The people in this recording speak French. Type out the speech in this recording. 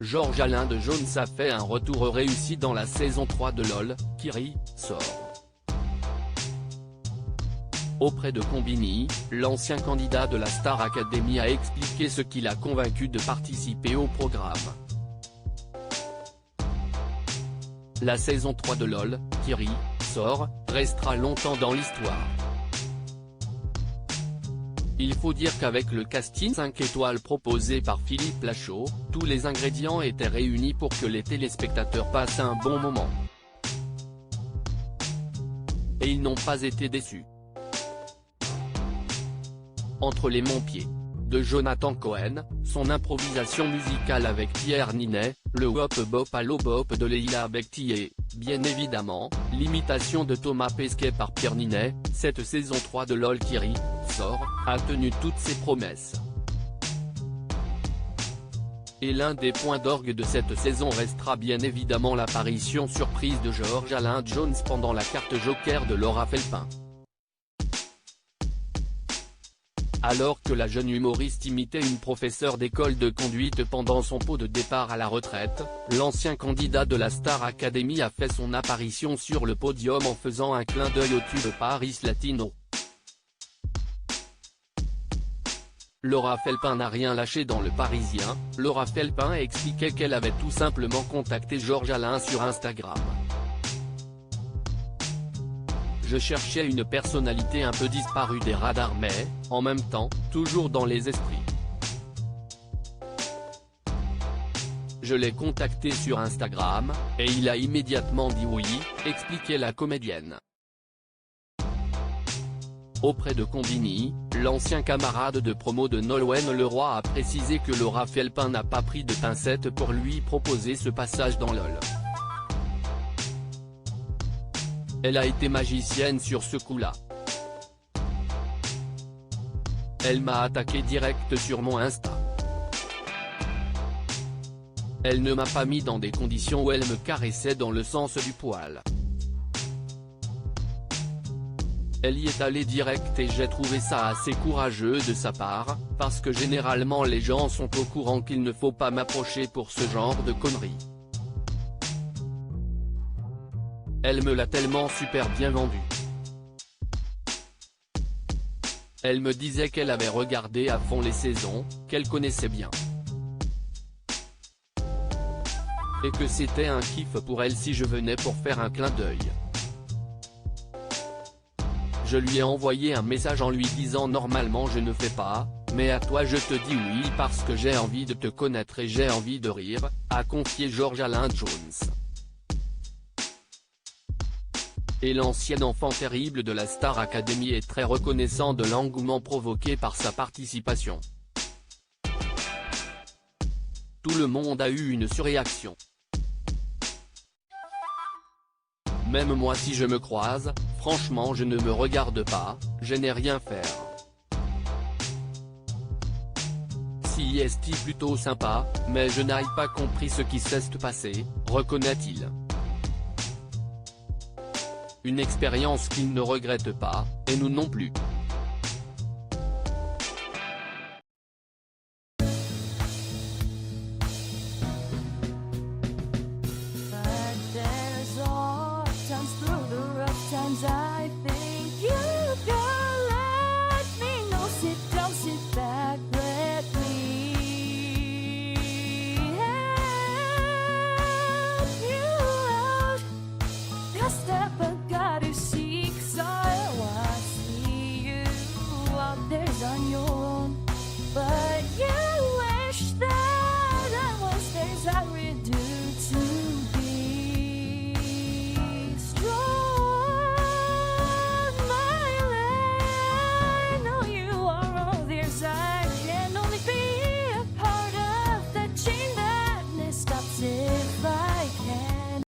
Georges Alain de Jones a fait un retour réussi dans la saison 3 de LOL, Kiri sort. Auprès de Combini, l'ancien candidat de la Star Academy a expliqué ce qui l'a convaincu de participer au programme. La saison 3 de LOL, Kiri sort, restera longtemps dans l'histoire. Il faut dire qu'avec le casting 5 étoiles proposé par Philippe Lachaud, tous les ingrédients étaient réunis pour que les téléspectateurs passent un bon moment. Et ils n'ont pas été déçus. Entre les Montpieds de Jonathan Cohen, son improvisation musicale avec Pierre Ninet, le Wop Bop Allo Bop de Leila Bekti et, bien évidemment, l'imitation de Thomas Pesquet par Pierre Ninet, cette saison 3 de LOL Kiri sort, a tenu toutes ses promesses. Et l'un des points d'orgue de cette saison restera bien évidemment l'apparition surprise de Georges Alain Jones pendant la carte Joker de Laura Felpin. Alors que la jeune humoriste imitait une professeure d'école de conduite pendant son pot de départ à la retraite, l'ancien candidat de la Star Academy a fait son apparition sur le podium en faisant un clin d'œil au tube Paris Latino. Laura Felpin n'a rien lâché dans Le Parisien. Laura Felpin expliquait qu'elle avait tout simplement contacté Georges Alain sur Instagram. Je cherchais une personnalité un peu disparue des radars mais, en même temps, toujours dans les esprits. Je l'ai contacté sur Instagram, et il a immédiatement dit oui, expliquait la comédienne. Auprès de Combini, l'ancien camarade de promo de Nolwenn Leroy a précisé que Laura Felpin n'a pas pris de pincettes pour lui proposer ce passage dans LOL. Elle a été magicienne sur ce coup-là. Elle m'a attaqué direct sur mon Insta. Elle ne m'a pas mis dans des conditions où elle me caressait dans le sens du poil. Elle y est allée direct et j'ai trouvé ça assez courageux de sa part, parce que généralement les gens sont au courant qu'il ne faut pas m'approcher pour ce genre de conneries. Elle me l'a tellement super bien vendu. Elle me disait qu'elle avait regardé à fond les saisons, qu'elle connaissait bien. Et que c'était un kiff pour elle si je venais pour faire un clin d'œil. Je lui ai envoyé un message en lui disant normalement je ne fais pas, mais à toi je te dis oui parce que j'ai envie de te connaître et j'ai envie de rire, a confié Georges Alain Jones. Et l'ancien enfant terrible de la Star Academy est très reconnaissant de l'engouement provoqué par sa participation. Tout le monde a eu une surréaction. Même moi si je me croise, franchement je ne me regarde pas, je n'ai rien faire. Si est plutôt sympa, mais je n'ai pas compris ce qui s'est passé, reconnaît-il. Une expérience qu'il ne regrette pas, et nous non plus.